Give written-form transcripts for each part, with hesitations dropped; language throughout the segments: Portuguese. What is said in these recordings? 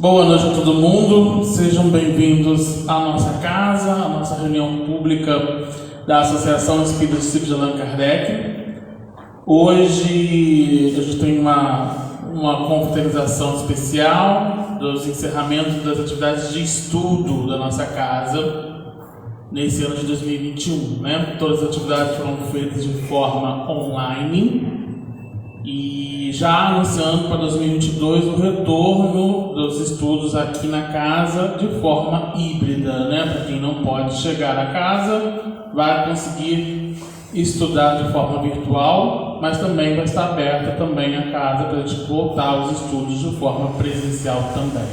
Boa noite a todo mundo, sejam bem-vindos à nossa casa, à nossa reunião pública da Associação Espírita Discípulos de Allan Kardec. Hoje a gente tem uma confraternização especial dos encerramentos das atividades de estudo da nossa casa nesse ano de 2021, né? Todas as atividades foram feitas de forma online. E já anunciando para 2022 o retorno dos estudos aqui na casa de forma híbrida, né? Para quem não pode chegar à casa, vai conseguir estudar de forma virtual, mas também vai estar aberta também a casa para a gente voltar aos estudos de forma presencial também.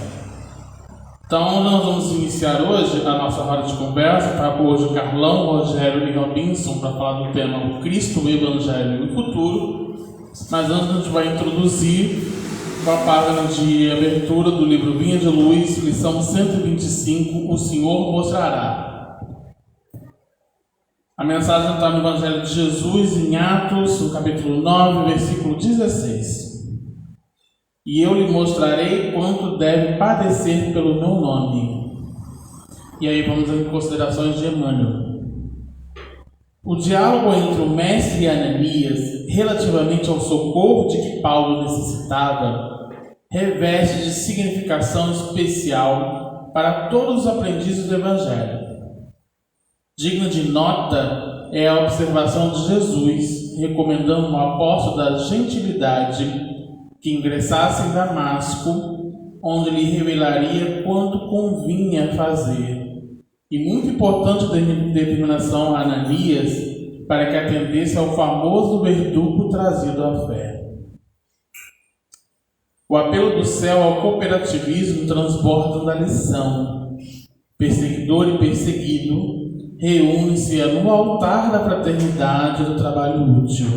Então nós vamos iniciar hoje a nossa roda de conversa. Está hoje Carlão, Rogério e Robinson para falar do tema o Cristo, o Evangelho e o Futuro. Mas antes a gente vai introduzir com a página de abertura do livro Vinha de Luz, lição 125, O Senhor Mostrará. A mensagem está no Evangelho de Jesus, em Atos, no capítulo 9, versículo 16. E eu lhe mostrarei quanto deve padecer pelo meu nome. E aí vamos às considerações de Emmanuel. O diálogo entre o mestre e Ananias, relativamente ao socorro de que Paulo necessitava, reveste de significação especial para todos os aprendizes do Evangelho. Digna de nota é a observação de Jesus, recomendando ao apóstolo da gentilidade que ingressasse em Damasco, onde lhe revelaria quanto convinha fazer. E muito importante a determinação a Ananias para que atendesse ao famoso verdugo trazido à fé. O apelo do céu ao cooperativismo transborda da lição. Perseguidor e perseguido reúnem-se no altar da fraternidade e do trabalho útil.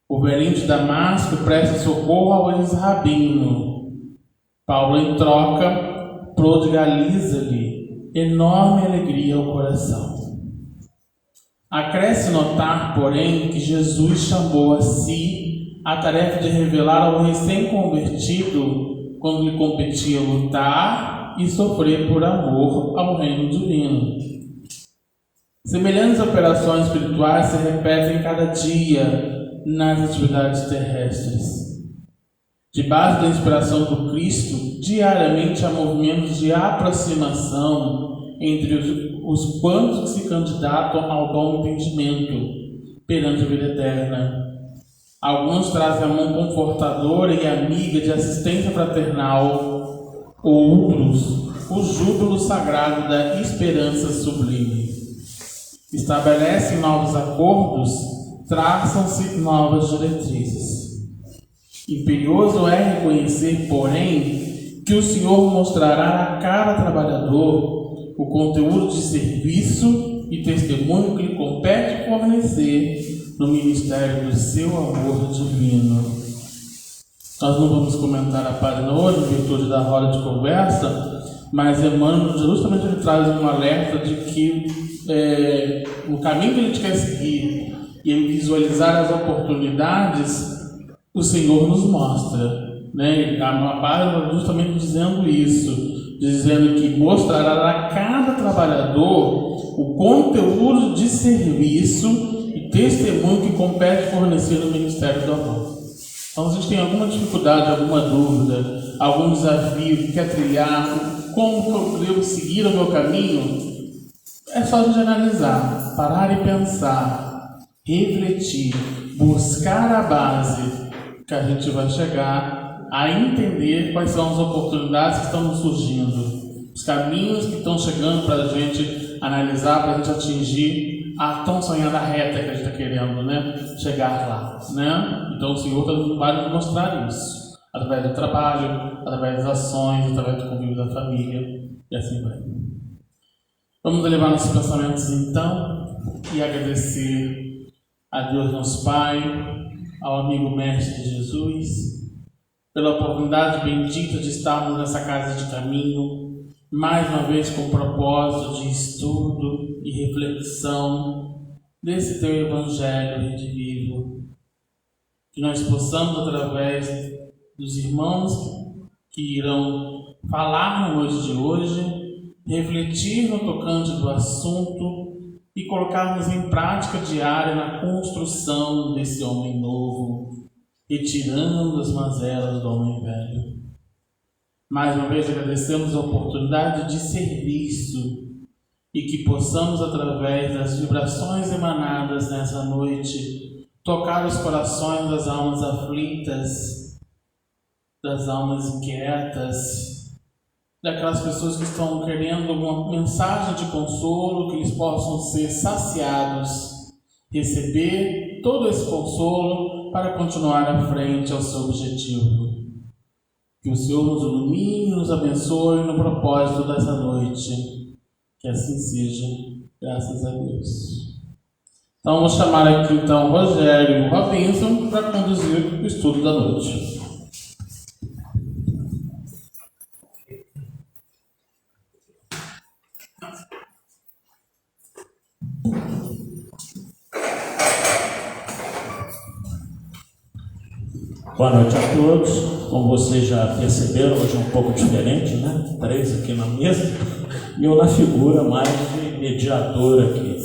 O velhinho de Damasco presta socorro ao ex-rabino. Paulo, em troca, prodigaliza-lhe enorme alegria ao coração. Acresce notar, porém, que Jesus chamou a si a tarefa de revelar ao recém-convertido quando lhe competia lutar e sofrer por amor ao reino divino. Semelhantes operações espirituais se repetem cada dia nas atividades terrestres. Debaixo da inspiração do Cristo, diariamente há movimentos de aproximação entre os quantos que se candidatam ao bom entendimento perante a vida eterna. Alguns trazem a mão confortadora e amiga de assistência fraternal, outros o júbilo sagrado da esperança sublime. Estabelecem novos acordos, traçam-se novas diretrizes. Imperioso é reconhecer, porém, que o Senhor mostrará a cada trabalhador o conteúdo de serviço e testemunho que lhe compete fornecer no ministério do seu amor divino. Nós não vamos comentar a página hoje, em virtude da roda de conversa, mas Emmanuel justamente ele traz um alerta de que no caminho que a gente quer seguir e em visualizar as oportunidades, o Senhor nos mostra, né? A página justamente dizendo isso, dizendo que mostrará a cada trabalhador o conteúdo de serviço e testemunho que compete fornecer no Ministério do Amor. Então, se a gente tem alguma dificuldade, alguma dúvida, algum desafio que quer trilhar, como eu devo seguir o meu caminho, é só a gente analisar, parar e pensar, refletir, buscar a base que a gente vai chegar a entender quais são as oportunidades que estão surgindo, os caminhos que estão chegando para a gente analisar, para a gente atingir a tão sonhada reta que a gente está querendo, né? Chegar lá, né? Então o Senhor vai nos mostrar isso, através do trabalho, através das ações, através do convívio da família e assim vai. Vamos elevar nossos pensamentos então e agradecer a Deus nosso Pai, ao amigo mestre de Jesus, pela oportunidade bendita de estarmos nessa casa de caminho, mais uma vez com o propósito de estudo e reflexão desse teu Evangelho redivivo. Que nós possamos, através dos irmãos que irão falar na noite de hoje, refletir no tocante do assunto e colocarmos em prática diária na construção desse homem novo, retirando as mazelas do homem velho. Mais uma vez agradecemos a oportunidade de serviço e que possamos, através das vibrações emanadas nessa noite, tocar os corações das almas aflitas, das almas inquietas, daquelas pessoas que estão querendo uma mensagem de consolo, que eles possam ser saciados, receber todo esse consolo para continuar à frente ao seu objetivo. Que o Senhor nos ilumine e nos abençoe no propósito dessa noite. Que assim seja, graças a Deus. Então, vou chamar aqui então Rogério Robinson para conduzir o estudo da noite. Boa noite a todos. Como vocês já perceberam, hoje é um pouco diferente, né? 3 aqui na mesa e eu na figura mais de mediador aqui,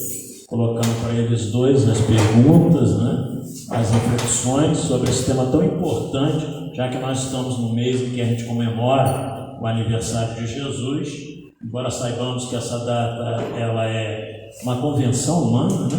colocando para eles 2 as perguntas, né? As reflexões sobre esse tema tão importante, já que nós estamos no mês em que a gente comemora o aniversário de Jesus. Embora saibamos que essa data ela é uma convenção humana, né?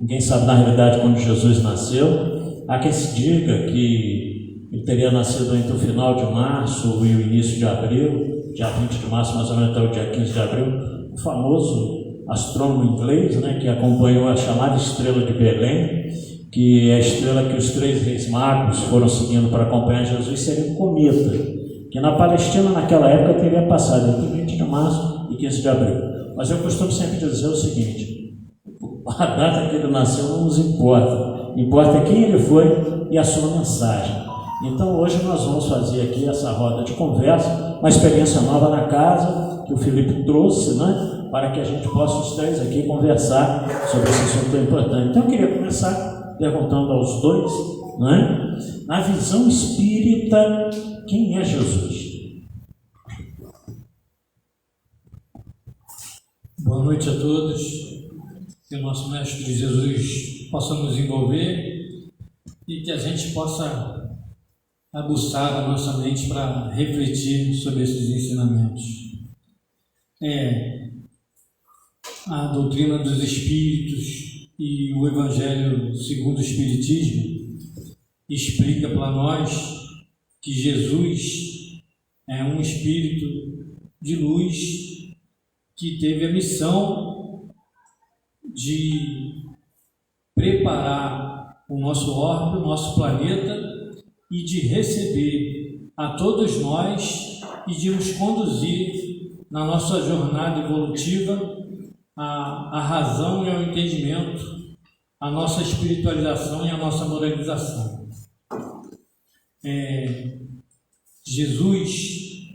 Ninguém sabe na realidade quando Jesus nasceu. Há quem se diga que ele teria nascido entre o final de março e o início de abril, dia 20 de março, mais ou menos até o dia 15 de abril. O famoso astrônomo inglês, né, que acompanhou a chamada estrela de Belém, que é a estrela que os 3 reis magos foram seguindo para acompanhar Jesus, seria um cometa, que na Palestina naquela época teria passado entre 20 de março e 15 de abril. Mas eu costumo sempre dizer o seguinte: a data que ele nasceu não nos importa, importa quem ele foi e a sua mensagem. Então hoje nós vamos fazer aqui essa roda de conversa, uma experiência nova na casa que o Felipe trouxe, né, para que a gente possa os 3 aqui conversar sobre esse assunto tão importante. Então eu queria começar perguntando aos 2, né, na visão espírita, quem é Jesus? Boa noite a todos. Que o nosso Mestre Jesus possa nos envolver e que a gente possa aguçar a nossa mente para refletir sobre esses ensinamentos. A doutrina dos Espíritos e o Evangelho segundo o Espiritismo explica para nós que Jesus é um Espírito de luz que teve a missão de preparar o nosso orbe, o nosso planeta, e de receber a todos nós e de nos conduzir na nossa jornada evolutiva à razão e ao entendimento, à nossa espiritualização e à nossa moralização. Jesus,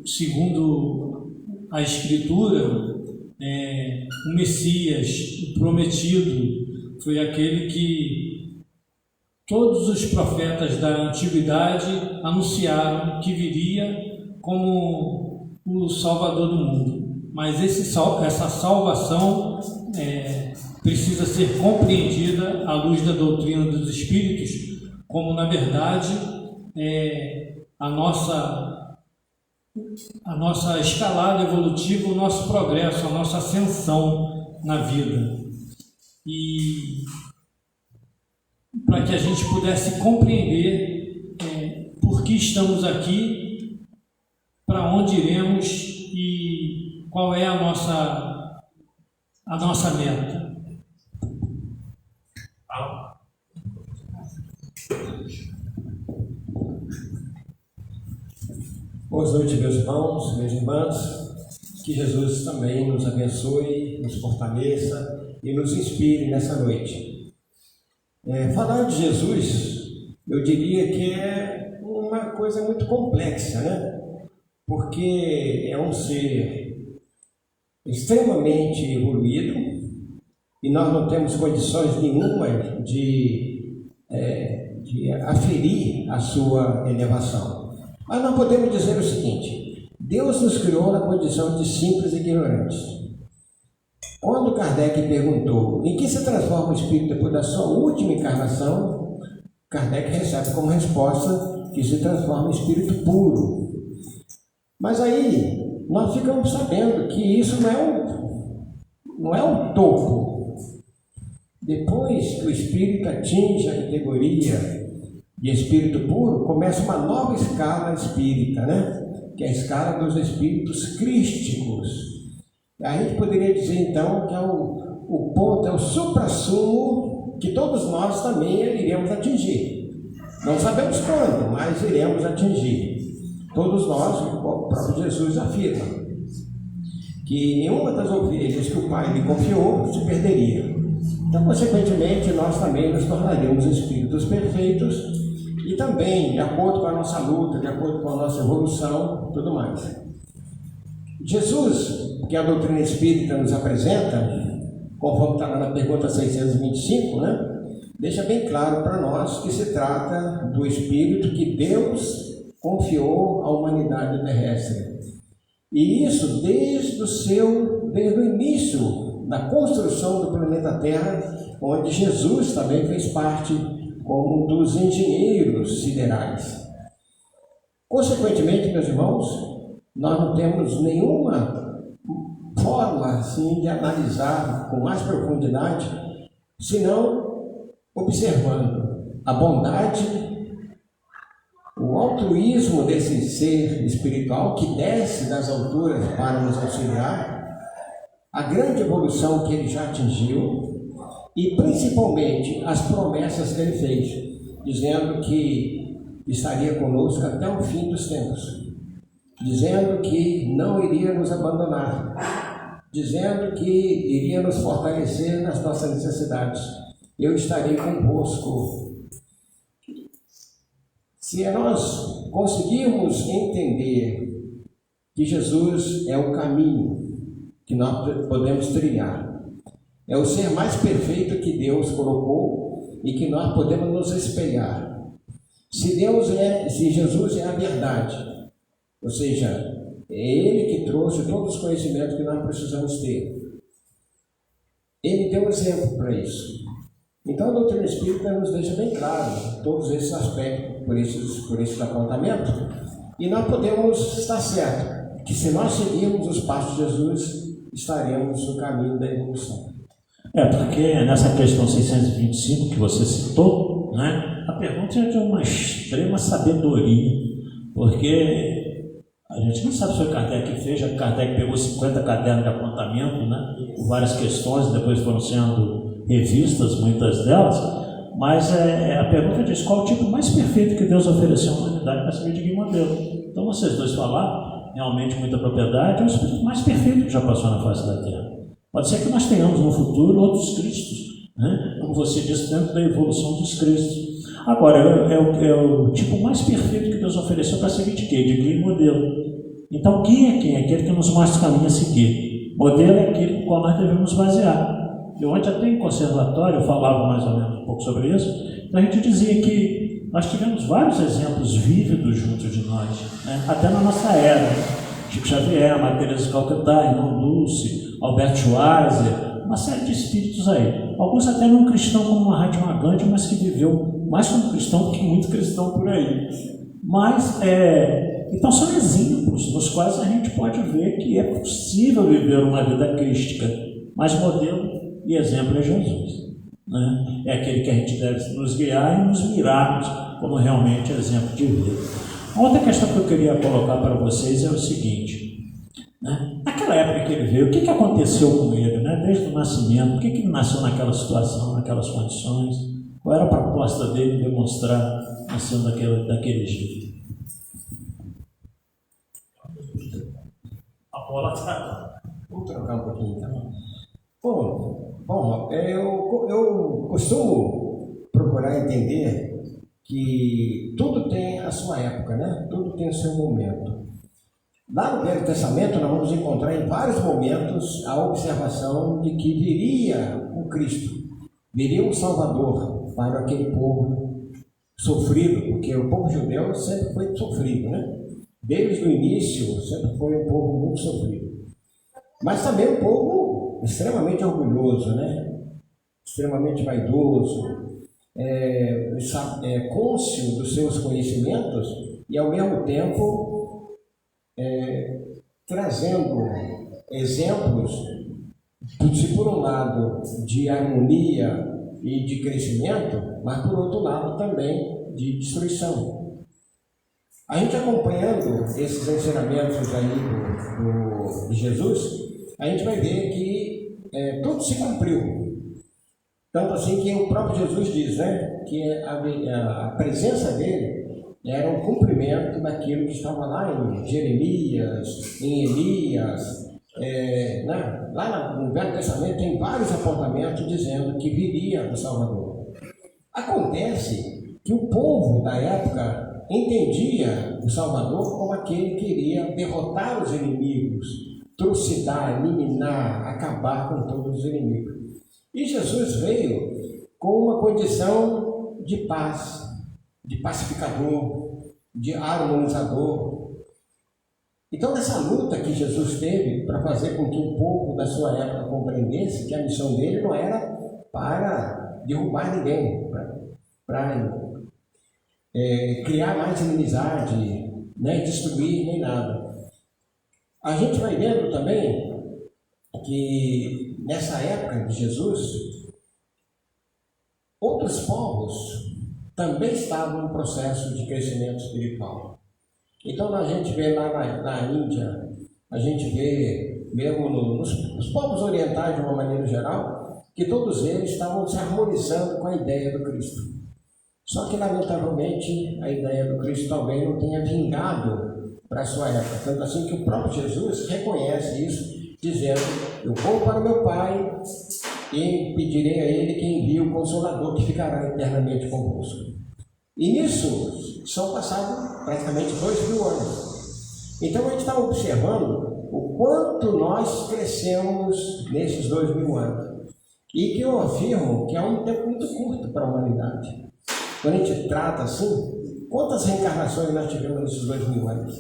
segundo a Escritura, o Messias, o prometido, foi aquele que todos os profetas da antiguidade anunciaram que viria como o Salvador do mundo. Mas essa salvação precisa ser compreendida à luz da doutrina dos Espíritos, como na verdade a nossa escalada evolutiva, o nosso progresso, a nossa ascensão na vida. E para que a gente pudesse compreender por que estamos aqui, para onde iremos e qual é a nossa meta. Boa noite, meus irmãos, minhas irmãs. Que Jesus também nos abençoe, nos fortaleça e nos inspire nessa noite. Falar de Jesus, eu diria que é uma coisa muito complexa, né? Porque é um ser extremamente evoluído e nós não temos condições nenhuma de aferir a sua elevação. Mas nós podemos dizer o seguinte: Deus nos criou na condição de simples e ignorantes. Quando Kardec perguntou em que se transforma o espírito depois da sua última encarnação, Kardec recebe como resposta que se transforma em espírito puro. Mas aí nós ficamos sabendo que isso não é um topo. Depois que o espírito atinge a categoria de espírito puro, começa uma nova escala espírita, né? Que é a escala dos espíritos crísticos. A gente poderia dizer então que o ponto, é o suprassumo que todos nós também iremos atingir. Não sabemos quando, mas iremos atingir. Todos nós, o próprio Jesus afirma que nenhuma das ovelhas que o Pai lhe confiou se perderia. Então, consequentemente, nós também nos tornaremos espíritos perfeitos e também, de acordo com a nossa luta, de acordo com a nossa evolução, tudo mais. Jesus, que a doutrina espírita nos apresenta, conforme está lá na pergunta 625, né, deixa bem claro para nós que se trata do espírito que Deus confiou à humanidade terrestre. E isso desde o início da construção do planeta Terra, onde Jesus também fez parte como um dos engenheiros siderais. Consequentemente, meus irmãos, nós não temos nenhuma forma assim de analisar com mais profundidade, senão observando a bondade, o altruísmo desse ser espiritual que desce das alturas para nos auxiliar, a grande evolução que ele já atingiu e principalmente as promessas que ele fez, dizendo que estaria conosco até o fim dos tempos, dizendo que não iria nos abandonar, dizendo que iria nos fortalecer nas nossas necessidades. Eu estarei convosco. Se nós conseguirmos entender que Jesus é o caminho que nós podemos trilhar, é o ser mais perfeito que Deus colocou e que nós podemos nos espelhar. Se Jesus é a verdade, ou seja, é Ele que trouxe todos os conhecimentos que nós precisamos ter. Ele deu exemplo para isso. Então a doutrina espírita nos deixa bem claro todos esses aspectos, por esses apontamentos, e nós podemos estar certos que se nós seguirmos os passos de Jesus, estaremos no caminho da evolução. Porque nessa questão 625 que você citou, né, a pergunta é de uma extrema sabedoria, porque a gente não sabe se foi Kardec que fez, já que Kardec pegou 50 cadernos de apontamento, né, com várias questões, depois foram sendo revistas, muitas delas, mas a pergunta diz: qual o tipo mais perfeito que Deus ofereceu à humanidade para se medir modelo? Então vocês dois falaram, realmente muita propriedade, é o espírito mais perfeito que já passou na face da Terra. Pode ser que nós tenhamos no futuro outros Cristos, né? Como você disse, dentro da evolução dos Cristos. Agora, é o tipo mais perfeito que Deus ofereceu para servir de quê? De guia e modelo. Então, guia é quem? É aquele que nos mostra o caminho a seguir. Modelo é aquele com o qual nós devemos basear. Eu ontem até em conservatório eu falava mais ou menos um pouco sobre isso. Então a gente dizia que nós tivemos vários exemplos vívidos junto de nós, né? Até na nossa era. Chico Xavier, Maria Teresa de Calcutá, Irmão Dulce, Alberto Schweitzer, uma série de espíritos aí. Alguns até não cristão como Mahatma Gandhi, mas que viveu mais como cristão do que muito cristão por aí. Mas, então são exemplos nos quais a gente pode ver que é possível viver uma vida crística, mas modelo e exemplo é Jesus, né? É aquele que a gente deve nos guiar e nos mirarmos como realmente exemplo de vida. A outra questão que eu queria colocar para vocês é o seguinte, né? Naquela época que ele veio, o que aconteceu com ele, né? Desde o nascimento, por que ele nasceu naquela situação, naquelas condições? Qual era a proposta dele demonstrar nascendo daquele jeito? A bola está... Vamos trocar um pouquinho então. Bom, eu costumo procurar entender que tudo tem a sua época, né? Tudo tem o seu momento. Lá no Velho Testamento nós vamos encontrar em vários momentos a observação de que viria o Cristo, viria um Salvador para aquele povo sofrido, porque o povo judeu sempre foi sofrido, né? Desde o início sempre foi um povo muito sofrido, mas também um povo extremamente orgulhoso, né? Extremamente vaidoso, cônscio dos seus conhecimentos e ao mesmo tempo trazendo exemplos, se por um lado de harmonia e de crescimento, mas por outro lado também de destruição. A gente acompanhando esses ensinamentos aí de Jesus, a gente vai ver que tudo se cumpriu. Tanto assim que o próprio Jesus diz, né, que a presença dele era um cumprimento daquilo que estava lá em Jeremias, em Elias, lá no Velho Testamento tem vários apontamentos dizendo que viria o Salvador. Acontece que o povo da época entendia o Salvador como aquele que iria derrotar os inimigos, trucidar, eliminar, acabar com todos os inimigos. E Jesus veio com uma condição de paz, de pacificador, de harmonizador. Então, nessa luta que Jesus teve para fazer com que o povo da sua época compreendesse que a missão dele não era para derrubar ninguém, para criar mais inimizade, nem destruir, nem nada. A gente vai vendo também que nessa época de Jesus, outros povos também estavam em processo de crescimento espiritual. Então a gente vê lá na Índia, a gente vê mesmo nos povos orientais de uma maneira geral, que todos eles estavam se harmonizando com a ideia do Cristo. Só que lamentavelmente a ideia do Cristo também não tenha vingado para a sua época. Tanto assim que o próprio Jesus reconhece isso, dizendo: eu vou para o meu Pai e pedirei a Ele que envie o Consolador que ficará eternamente convosco. E nisso são passados praticamente 2000 anos. Então a gente está observando o quanto nós crescemos nesses 2000 anos. E que eu afirmo que é um tempo muito curto para a humanidade. Quando a gente trata assim, quantas reencarnações nós tivemos nesses 2000 anos?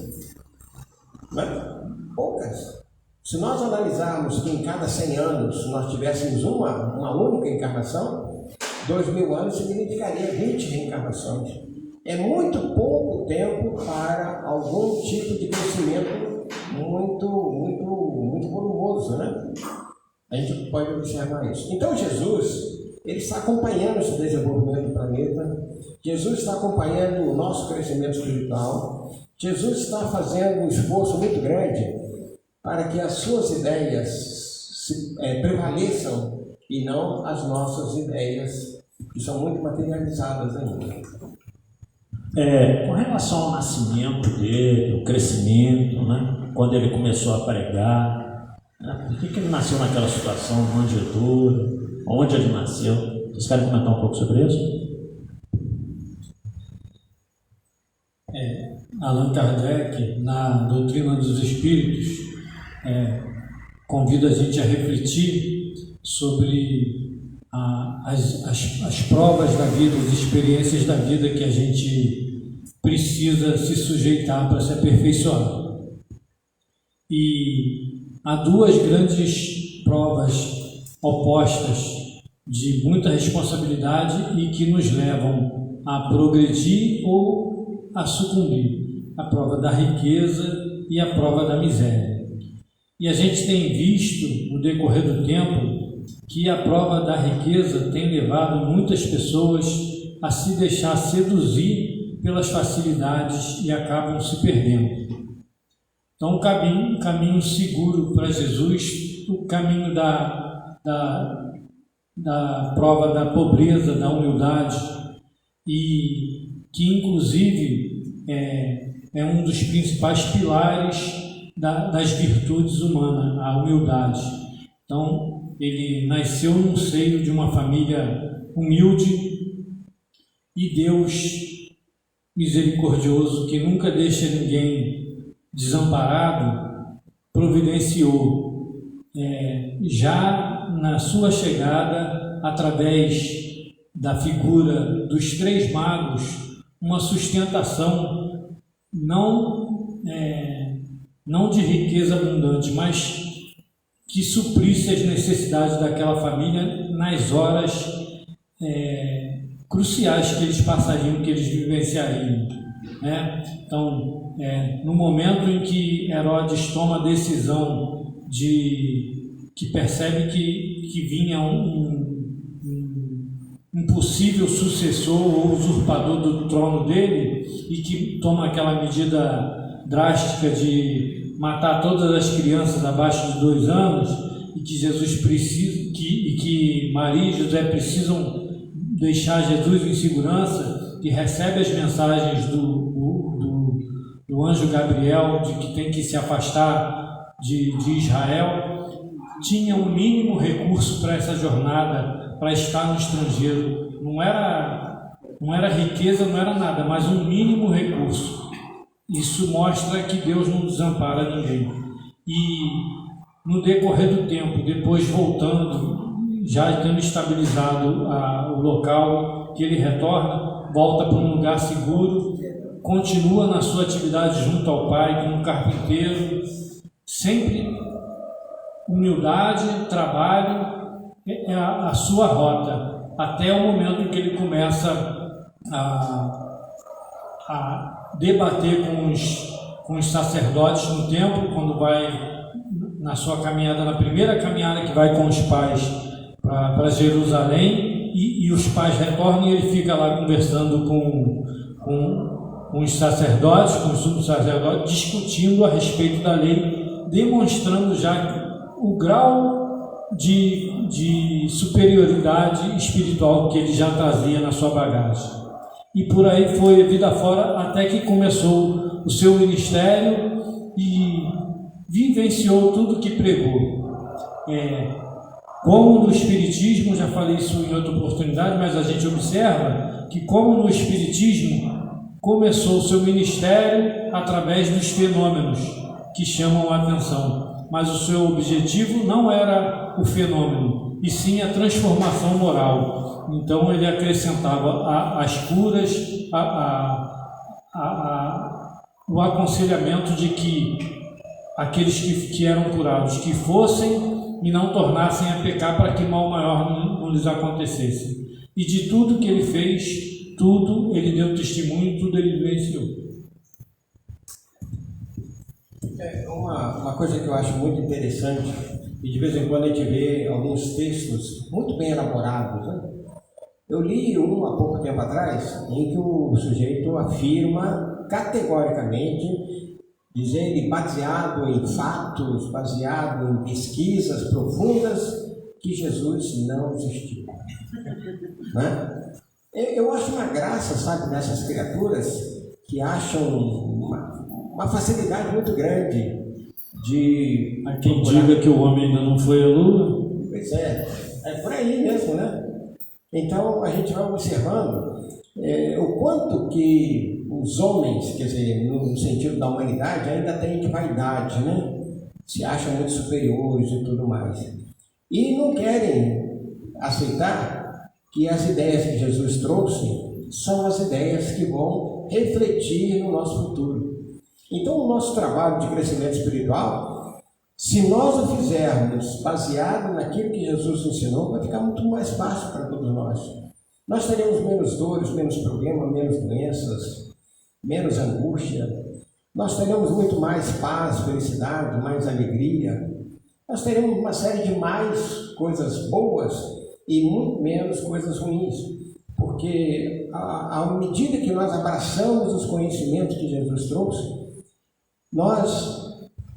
Poucas. Se nós analisarmos que em cada 100 anos nós tivéssemos uma única encarnação, 2000 anos significaria 20 reencarnações. É muito pouco tempo para algum tipo de crescimento muito volumoso, né? A gente pode observar isso. Então Jesus, ele está acompanhando esse desenvolvimento do planeta, Jesus está acompanhando o nosso crescimento espiritual, Jesus está fazendo um esforço muito grande para que as suas ideias prevaleçam e não as nossas ideias, que são muito materializadas ainda. Com relação ao nascimento dele, o crescimento, né? Quando ele começou a pregar, por que ele nasceu naquela situação, manjedoura, onde ele nasceu? Vocês querem comentar um pouco sobre isso? Allan Kardec, na Doutrina dos Espíritos, convida a gente a refletir sobre as provas da vida, as experiências da vida que a gente precisa se sujeitar para se aperfeiçoar. E há duas grandes provas opostas de muita responsabilidade e que nos levam a progredir ou a sucumbir: a prova da riqueza e a prova da miséria. E a gente tem visto, no decorrer do tempo, que a prova da riqueza tem levado muitas pessoas a se deixar seduzir pelas facilidades e acabam se perdendo. Então, um caminho seguro para Jesus, o caminho da prova da pobreza, da humildade, e que inclusive é um dos principais pilares das virtudes humanas, a humildade. Então, ele nasceu no seio de uma família humilde e Deus misericordioso, que nunca deixa ninguém desamparado, providenciou já na sua chegada, através da figura dos 3 magos, uma sustentação não de riqueza abundante, mas que suprisse as necessidades daquela família nas horas cruciais que eles passariam, que eles vivenciariam, né? Então, no momento em que Herodes toma a decisão que percebe que vinha um possível sucessor ou usurpador do trono dele, e que toma aquela medida drástica de matar todas as crianças abaixo de 2 anos, e que Jesus precisa, que Maria e José precisam deixar Jesus em segurança, e recebe as mensagens do anjo Gabriel de que tem que se afastar de Israel, tinha um mínimo recurso para essa jornada, para estar no estrangeiro. Não era riqueza, não era nada, mas um mínimo recurso. Isso mostra que Deus não desampara ninguém. E no decorrer do tempo, depois voltando, já tendo estabilizado o local que ele retorna, volta para um lugar seguro, continua na sua atividade junto ao Pai como carpinteiro, sempre humildade, trabalho, é a sua rota, até o momento em que ele começa a debater com os sacerdotes no templo, quando vai na sua caminhada, na primeira caminhada que vai com os pais para Jerusalém, e os pais retornam, e ele fica lá conversando com os sacerdotes, com os subsacerdotes, discutindo a respeito da lei, demonstrando já o grau de superioridade espiritual que ele já trazia na sua bagagem. E por aí foi vida fora, até que começou o seu ministério e vivenciou tudo que pregou. Como no Espiritismo, já falei isso em outra oportunidade, mas a gente observa que, como no Espiritismo, começou o seu ministério através dos fenômenos que chamam a atenção, mas o seu objetivo não era o fenômeno, e sim a transformação moral. Então ele acrescentava as curas, o aconselhamento de que aqueles que eram curados, que fossem e não tornassem a pecar, para que mal maior não lhes acontecesse. E de tudo que ele fez, tudo ele deu testemunho, tudo ele vivenciou. Uma coisa que eu acho muito interessante, e de vez em quando a gente vê alguns textos muito bem elaborados, né? Eu li um há pouco tempo atrás, em que o sujeito afirma categoricamente, dizendo, baseado em fatos, baseado em pesquisas profundas, que Jesus não existiu. Né? Eu acho uma graça, sabe, nessas criaturas que acham uma facilidade muito grande de... Há quem diga que o homem ainda não foi à lua. Pois é por aí mesmo, né? Então a gente vai observando o quanto que os homens, quer dizer, no sentido da humanidade, ainda têm de vaidade, né? Se acham muito superiores e tudo mais. E não querem aceitar que as ideias que Jesus trouxe são as ideias que vão refletir no nosso futuro. Então, o nosso trabalho de crescimento espiritual, se nós o fizermos baseado naquilo que Jesus ensinou, vai ficar muito mais fácil para todos nós. Nós teremos menos dores, menos problemas, menos doenças, menos angústia. Nós teremos muito mais paz, felicidade, mais alegria. Nós teremos uma série de mais coisas boas e muito menos coisas ruins. Porque à medida que nós abraçamos os conhecimentos que Jesus trouxe, nós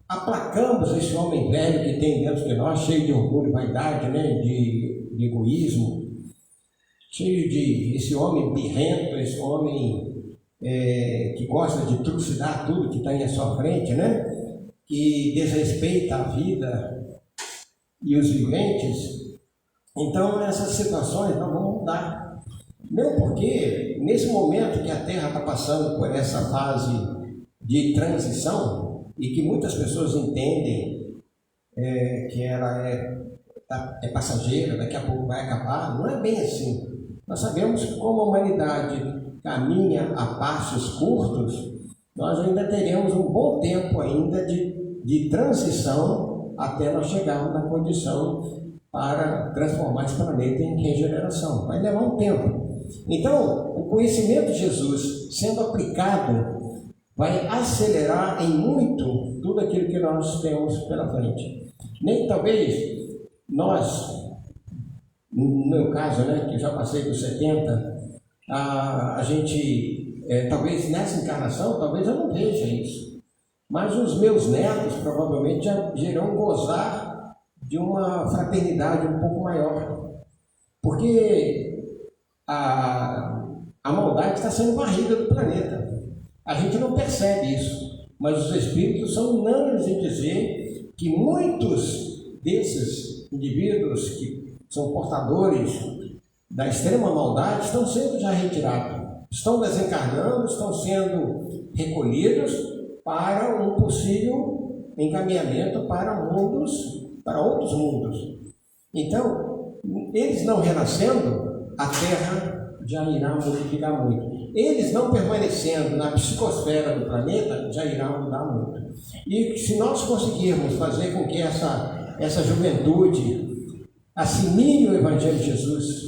aplacamos esse homem velho que tem dentro de nós, cheio de orgulho, vaidade, né? de egoísmo, cheio de esse homem birrento, esse homem que gosta de trucidar tudo que está em sua frente, né? Que desrespeita a vida e os viventes. Então essas situações não vão mudar. Mesmo porque nesse momento que a Terra está passando por essa fase de transição, e que muitas pessoas entendem que ela é passageira, daqui a pouco vai acabar, não é bem assim. Nós sabemos que como a humanidade caminha a passos curtos, nós ainda teremos um bom tempo ainda de transição até nós chegarmos na condição para transformar esse planeta em regeneração. Vai levar um tempo. Então, o conhecimento de Jesus sendo aplicado vai acelerar em muito tudo aquilo que nós temos pela frente. Nem talvez nós, no meu caso, né, que eu já passei dos 70, a gente, talvez nessa encarnação, talvez eu não veja isso. Mas os meus netos provavelmente já irão gozar de uma fraternidade um pouco maior. Porque a maldade está sendo varrida do planeta. A gente não percebe isso, mas os espíritos são unânimes em dizer que muitos desses indivíduos que são portadores da extrema maldade estão sendo já retirados, estão desencarnando, estão sendo recolhidos para um possível encaminhamento para outros mundos. Então, eles não renascendo, a Terra já irá modificar muito. Eles não permanecendo na psicosfera do planeta, já irá mudar muito. E se nós conseguirmos fazer com que essa juventude assimile o Evangelho de Jesus,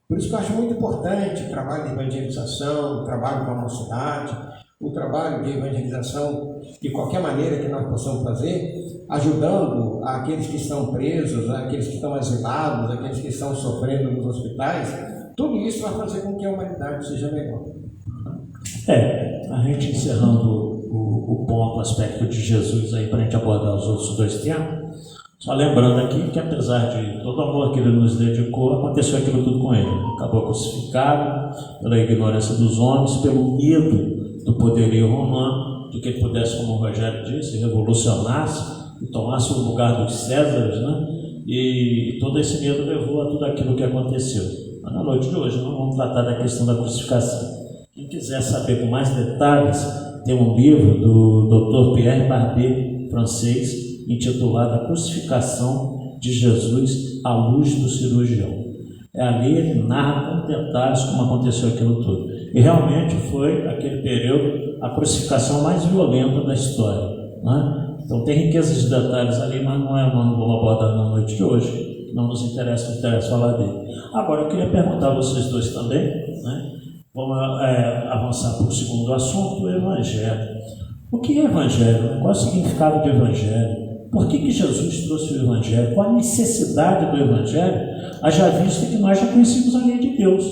por isso que eu acho muito importante o trabalho de evangelização, o trabalho com a mocidade, o trabalho de evangelização de qualquer maneira que nós possamos fazer, ajudando aqueles que estão presos, aqueles que estão asilados, aqueles que estão sofrendo nos hospitais. Tudo isso vai fazer com que a humanidade seja melhor. A gente encerrando o ponto, o aspecto de Jesus aí para a gente abordar os outros dois temas, só lembrando aqui que apesar de todo o amor que ele nos dedicou, aconteceu aquilo tudo com ele. Acabou crucificado pela ignorância dos homens, pelo medo do poderio romano, de que ele pudesse, como o Rogério disse, revolucionasse e tomasse o lugar dos Césares, né? E todo esse medo levou a tudo aquilo que aconteceu. Mas na noite de hoje nós vamos tratar da questão da crucificação. Quem quiser saber com mais detalhes, tem um livro do Dr. Pierre Barbier, francês, intitulado A Crucificação de Jesus à Luz do Cirurgião. Ali ele narra com detalhes como aconteceu aquilo tudo. E realmente foi, aquele período, a crucificação mais violenta da história, né? Então tem riqueza de detalhes ali, mas não vamos abordar na noite de hoje. Não nos interessa falar dele. Agora eu queria perguntar a vocês dois também, né? Vamos avançar para o segundo assunto, o Evangelho. O que é Evangelho? Qual é o significado do Evangelho? Por que Jesus trouxe o Evangelho? Qual a necessidade do Evangelho? Haja vista que nós já conhecemos a lei de Deus,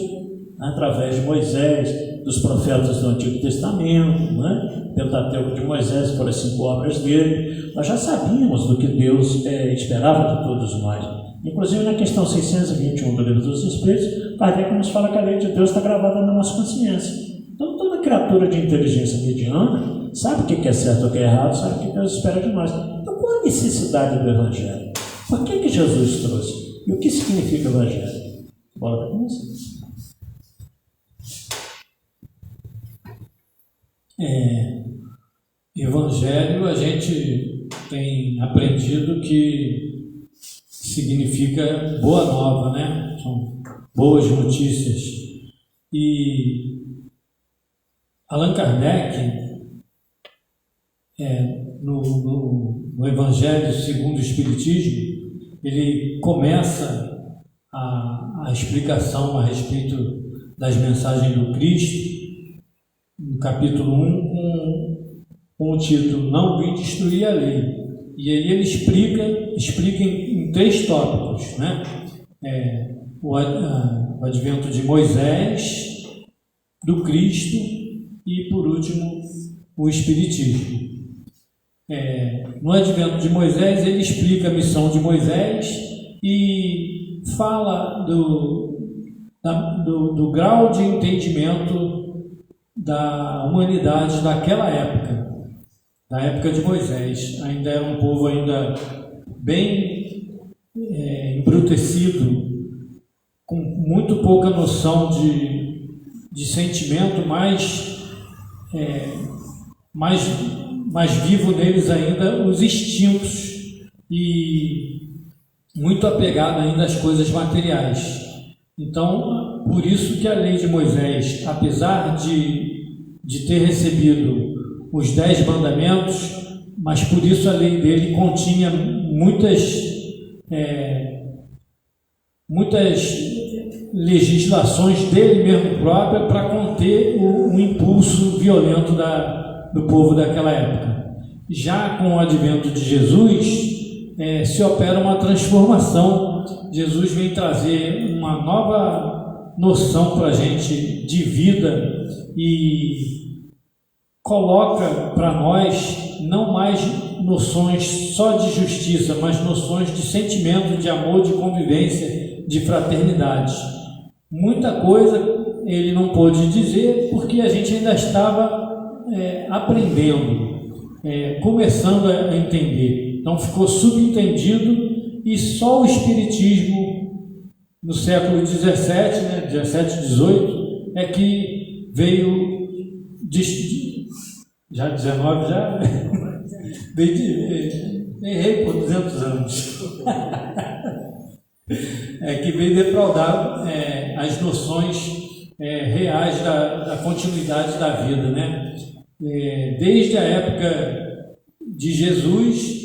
né? Através de Moisés, dos profetas do Antigo Testamento, né? Pentateuco de Moisés, por as 5 obras dele. Nós já sabíamos do que Deus esperava de todos nós. Inclusive na questão 621 do Livro dos Espíritos, Kardec nos fala que a lei de Deus está gravada na nossa consciência. Então toda criatura de inteligência mediana sabe o que é certo ou o que é errado, sabe o que Deus espera de nós. Então qual a necessidade do Evangelho? Por que Jesus trouxe? E o que significa o Evangelho? Bora com vocês. Evangelho, a gente tem aprendido que significa boa nova, né? São boas notícias. E Allan Kardec, no Evangelho segundo o Espiritismo, ele começa a explicação a respeito das mensagens do Cristo, no capítulo 1, com o título Não Vim Destruir a Lei. E aí ele explica em 3 tópicos, né? O advento de Moisés, do Cristo e, por último, o Espiritismo. No advento de Moisés, ele explica a missão de Moisés e fala do grau de entendimento da humanidade daquela época, da época de Moisés. Ainda era um povo ainda bem embrutecido, com muito pouca noção de sentimento, mais vivo neles ainda os instintos e muito apegado ainda às coisas materiais. Então por isso que a lei de Moisés, apesar de ter recebido os 10 mandamentos, mas por isso a lei dele continha muitas legislações dele mesmo próprio para conter o impulso violento do povo daquela época. Já com o advento de Jesus, se opera uma transformação. Jesus vem trazer uma nova noção para a gente de vida e coloca para nós não mais noções só de justiça, mas noções de sentimento, de amor, de convivência, de fraternidade. Muita coisa ele não pôde dizer porque a gente ainda estava aprendendo, começando a entender. Então ficou subentendido e só o Espiritismo no século XVII, 17, 18, é que veio já 19 já errei por 200 anos que veio defraudar as noções reais da continuidade da vida, né? Desde a época de Jesus,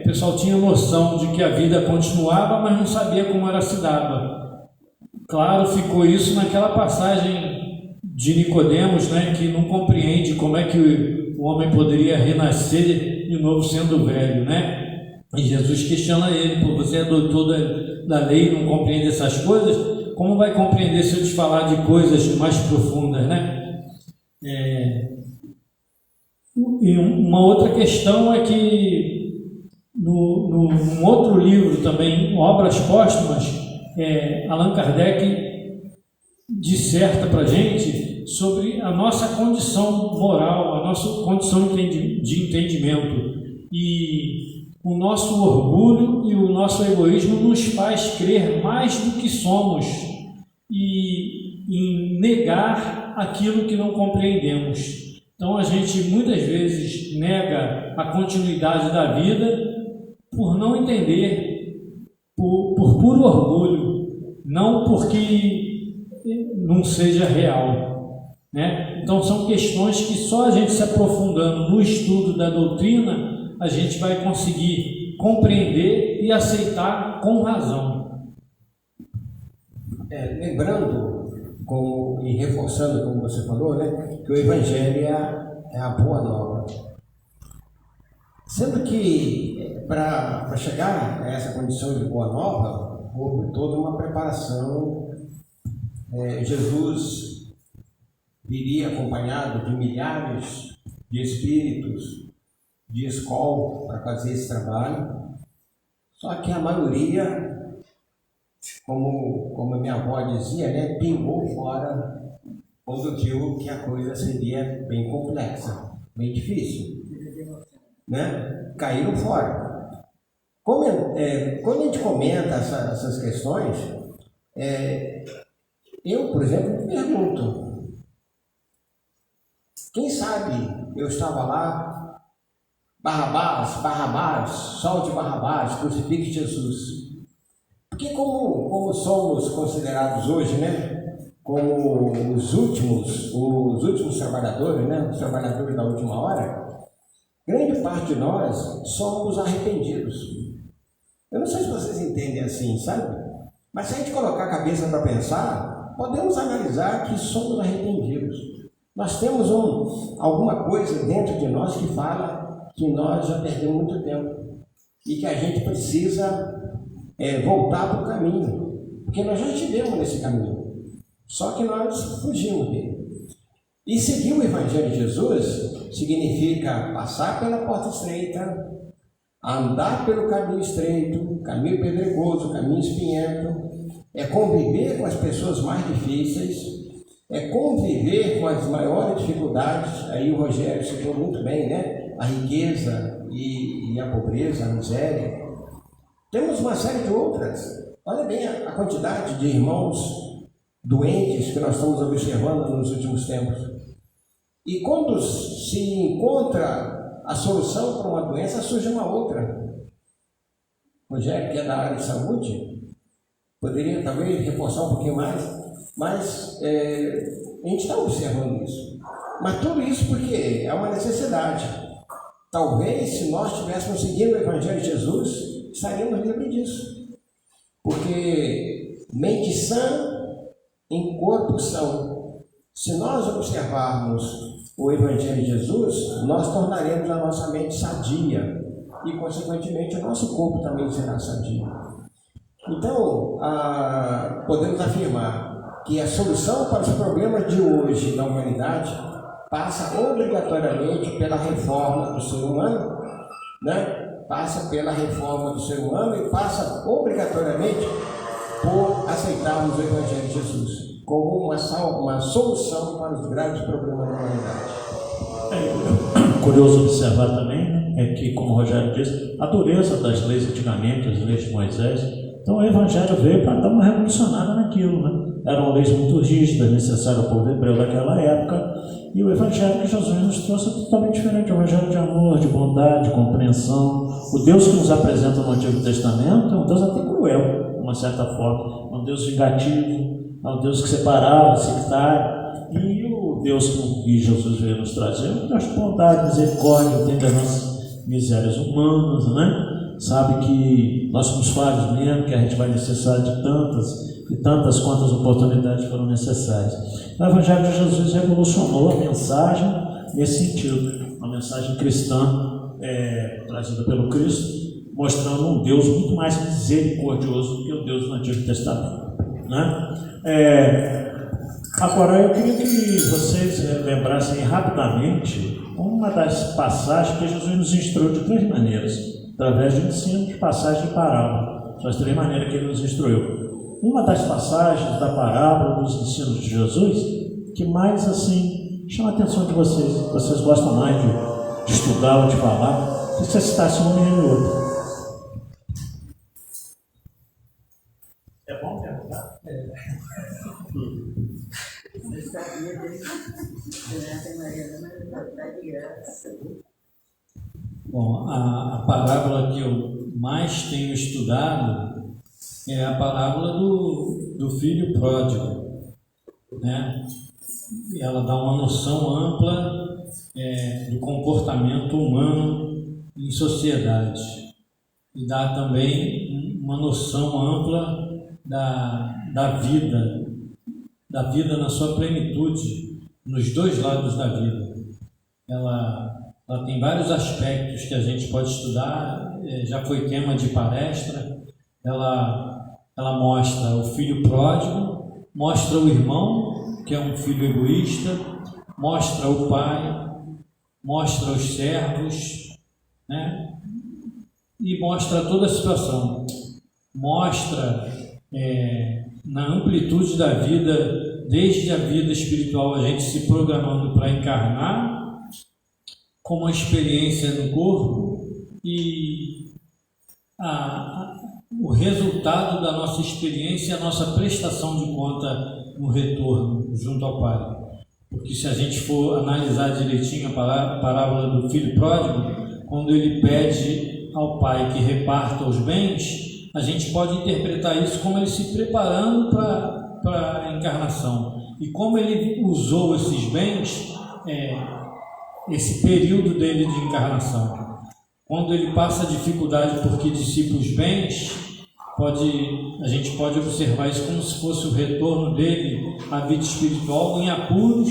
o pessoal tinha noção de que a vida continuava, mas não sabia como ela se dava. Claro, ficou isso naquela passagem de Nicodemos, né, que não compreende como é que o homem poderia renascer de novo sendo velho, né? E Jesus questiona ele: pô, você é doutor da lei e não compreende essas coisas? Como vai compreender se eu te falar de coisas mais profundas, né? E uma outra questão é que num outro livro também, Obras Póstumas, Allan Kardec disserta para a gente sobre a nossa condição moral, a nossa condição de entendimento, e o nosso orgulho e o nosso egoísmo nos faz crer mais do que somos e em negar aquilo que não compreendemos. Então a gente muitas vezes nega a continuidade da vida por não entender, por puro orgulho, não porque não seja real, né? Então são questões que só a gente se aprofundando no estudo da doutrina a gente vai conseguir compreender e aceitar com razão. Lembrando e reforçando, como você falou, né, que o Evangelho é a boa nova. Sendo que para chegar a essa condição de boa nova, houve toda uma preparação. Jesus viria acompanhado de milhares de espíritos de escola para fazer esse trabalho, só que a maioria, como a minha avó dizia, né, pingou fora quando viu que a coisa seria bem complexa, bem difícil, né? Caíram fora. Quando a gente comenta essas questões, eu, por exemplo, me pergunto, quem sabe eu estava lá, Barrabás, sol de Barrabás, crucifique Jesus. Porque como somos considerados hoje, né, como os últimos trabalhadores, né, os trabalhadores da última hora, grande parte de nós somos arrependidos. Eu não sei se vocês entendem assim, sabe? Mas se a gente colocar a cabeça para pensar, podemos analisar que somos arrependidos. Nós temos alguma coisa dentro de nós que fala que nós já perdemos muito tempo e que a gente precisa voltar para o caminho, porque nós já estivemos nesse caminho, só que nós fugimos dele. E seguir o Evangelho de Jesus significa passar pela porta estreita, andar pelo caminho estreito, caminho pedregoso, caminho espinhento, conviver com as pessoas mais difíceis, conviver com as maiores dificuldades. Aí o Rogério citou muito bem, né? A riqueza e a pobreza, a miséria. Temos uma série de outras. Olha bem a quantidade de irmãos doentes que nós estamos observando nos últimos tempos. E quando se encontra a solução para uma doença, surge uma outra. Rogério, que é da área de saúde, poderia talvez reforçar um pouquinho mais. Mas a gente está observando isso. Mas tudo isso porque é uma necessidade. Talvez, se nós estivéssemos seguindo o Evangelho de Jesus, estaríamos livres disso. Porque mente sã em corpo são. Se nós observarmos o Evangelho de Jesus, nós tornaremos a nossa mente sadia e, consequentemente, o nosso corpo também será sadio. Então, podemos afirmar que a solução para os problemas de hoje da humanidade passa obrigatoriamente pela reforma do ser humano, né? Passa pela reforma do ser humano e passa obrigatoriamente por aceitarmos o Evangelho de Jesus como uma solução para os graves problemas da humanidade. É curioso observar também, né, é que, como o Rogério disse, a dureza das leis antigamente, as leis de Moisés, então o Evangelho veio para dar uma revolucionada naquilo, né? Eram leis muito rígidas, necessárias ao povo hebreu daquela época, e o Evangelho de Jesus nos trouxe totalmente diferente. O Evangelho de amor, de bondade, de compreensão. O Deus que nos apresenta no Antigo Testamento é um Deus até cruel, de uma certa forma, um Deus vingativo, é um Deus que separava, sectário. E o Deus que Jesus veio nos trazer é um Deus de bondade, misericórdia, entende as nossas misérias humanas, né? Sabe que nós somos falhos mesmo, que a gente vai necessitar de tantas quantas oportunidades foram necessárias. O Evangelho de Jesus revolucionou a mensagem nesse sentido, uma mensagem cristã trazida pelo Cristo, mostrando um Deus muito mais misericordioso do que o Deus do Antigo Testamento, né? Agora eu queria que vocês lembrassem rapidamente uma das passagens que Jesus nos instruiu de 3 maneiras, através de ensino, de passagem e parábola. São as 3 maneiras que ele nos instruiu. Uma das passagens da parábola dos ensinos de Jesus que mais assim chama a atenção de vocês gostam mais de estudar ou de falar, que você citasse um e outro. É bom perguntar? Eu sabia desde que Maria da graça. Bom, a parábola que eu mais tenho estudado é a parábola do filho pródigo, né? Ela dá uma noção ampla do comportamento humano em sociedade e dá também uma noção ampla da vida na sua plenitude, nos 2 lados da vida. Ela tem vários aspectos que a gente pode estudar, já foi tema de palestra. Ela mostra o filho pródigo, mostra o irmão, que é um filho egoísta, mostra o pai, mostra os servos, né? E mostra toda a situação. Mostra na amplitude da vida, desde a vida espiritual, a gente se programando para encarnar, com uma experiência no corpo e o resultado da nossa experiência, a nossa prestação de conta no retorno junto ao Pai. Porque se a gente for analisar direitinho a parábola do filho pródigo, quando ele pede ao Pai que reparta os bens, a gente pode interpretar isso como ele se preparando para a encarnação. E como ele usou esses bens, esse período dele de encarnação. Quando ele passa dificuldade porque dissipa os bens, a gente pode observar isso como se fosse o retorno dele à vida espiritual em apuros,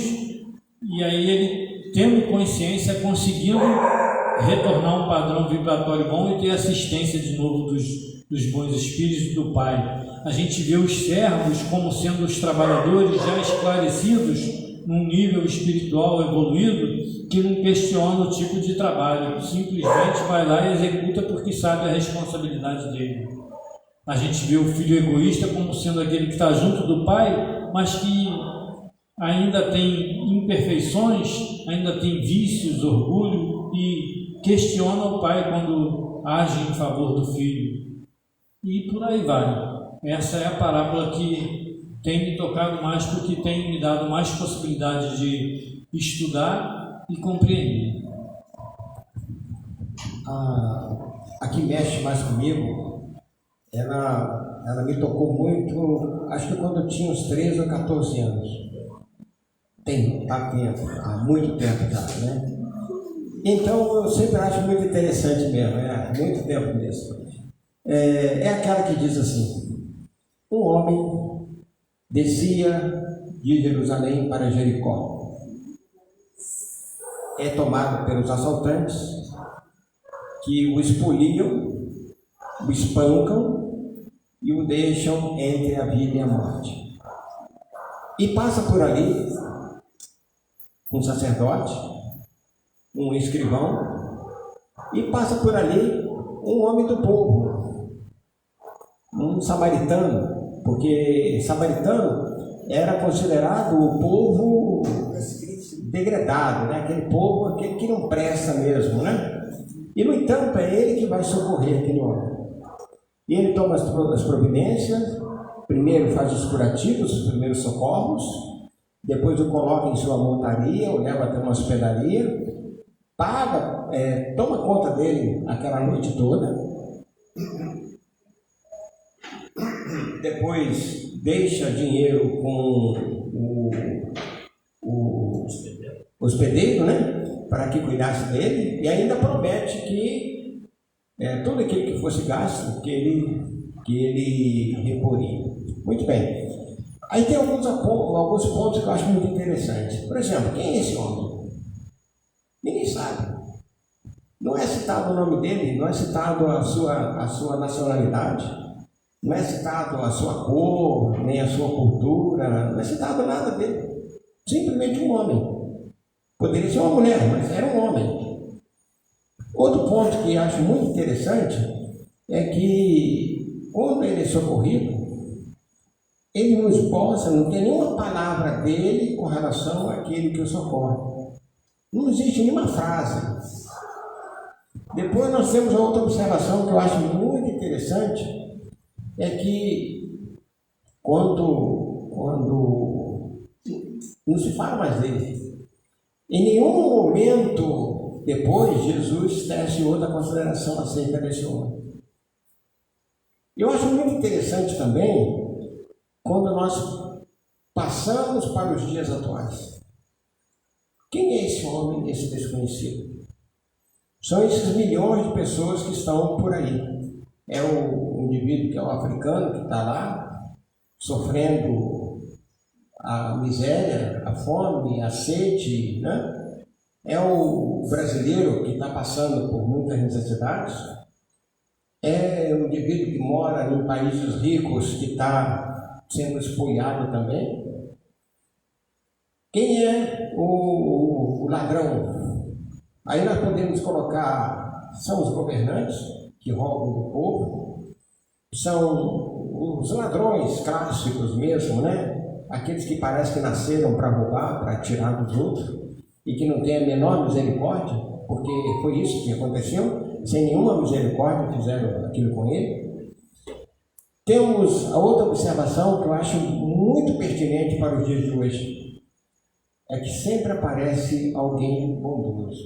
e aí ele, tendo consciência, conseguindo retornar um padrão vibratório bom e ter assistência de novo dos bons espíritos do Pai. A gente vê os servos como sendo os trabalhadores já esclarecidos num nível espiritual evoluído, que não questiona o tipo de trabalho, simplesmente vai lá e executa porque sabe a responsabilidade dele. A gente vê o filho egoísta como sendo aquele que está junto do pai, mas que ainda tem imperfeições, ainda tem vícios, orgulho, e questiona o pai quando age em favor do filho. E por aí vai. Essa é a parábola que tem me tocado mais, porque tem me dado mais possibilidade de estudar e compreender. A que mexe mais comigo é ela me tocou muito, acho que quando eu tinha uns 13 ou 14 anos. Há muito tempo já, né? Então eu sempre acho muito interessante mesmo, muito tempo mesmo. É aquela que diz assim: um homem descia de Jerusalém para Jericó. É tomado pelos assaltantes, que o expoliam, o espancam e o deixam entre a vida e a morte. E passa por ali um sacerdote, um escrivão, e passa por ali um homem do povo, um samaritano, porque samaritano era considerado o povo degradado, né? Aquele povo, aquele que não presta mesmo, né? E no entanto é ele que vai socorrer aquele homem. E ele toma as providências, primeiro faz os curativos, os primeiros socorros, depois o coloca em sua montaria, o leva até uma hospedaria, paga, toma conta dele aquela noite toda, depois deixa dinheiro com o hospedeiro, né, para que cuidasse dele, e ainda promete que tudo aquilo que fosse gasto, que ele reporia. Muito bem. Aí tem alguns pontos que eu acho muito interessantes. Por exemplo, quem é esse homem? Ninguém sabe. Não é citado o nome dele, não é citado a sua nacionalidade, não é citado a sua cor, nem a sua cultura, não é citado nada dele. Simplesmente um homem. Poderia ser uma mulher, mas era um homem. Outro ponto que acho muito interessante é que quando ele é socorrido, ele não esboça, não tem nenhuma palavra dele com relação àquele que o socorre. Não existe nenhuma frase. Depois nós temos outra observação que eu acho muito interessante, é que quando não se fala mais dele, em nenhum momento depois Jesus tece outra consideração acerca desse homem. Eu acho muito interessante também quando nós passamos para os dias atuais. Quem é esse homem, esse desconhecido? São esses milhões de pessoas que estão por aí. É o indivíduo que é o africano, que está lá, sofrendo a miséria, a fome, a sede, né? É o brasileiro que está passando por muitas necessidades. É o indivíduo que mora em países ricos, que está sendo espoliado também. Quem é o ladrão? Aí nós podemos colocar, são os governantes que roubam do povo, são os ladrões clássicos mesmo, né? Aqueles que parece que nasceram para roubar, para tirar dos outros, e que não têm a menor misericórdia, porque foi isso que aconteceu, sem nenhuma misericórdia fizeram aquilo com ele. Temos a outra observação que eu acho muito pertinente para os dias de hoje, é que sempre aparece alguém bondoso.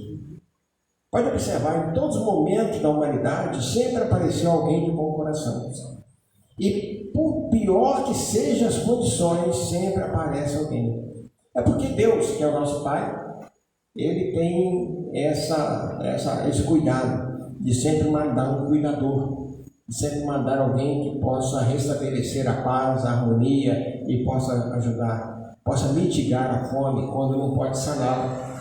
Pode observar, em todos os momentos da humanidade, sempre apareceu alguém de bom coração. E por pior que sejam as condições, sempre aparece alguém. É porque Deus, que é o nosso Pai, Ele tem esse cuidado de sempre mandar um cuidador, de sempre mandar alguém que possa restabelecer a paz, a harmonia e possa ajudar, possa mitigar a fome quando não pode saná-la.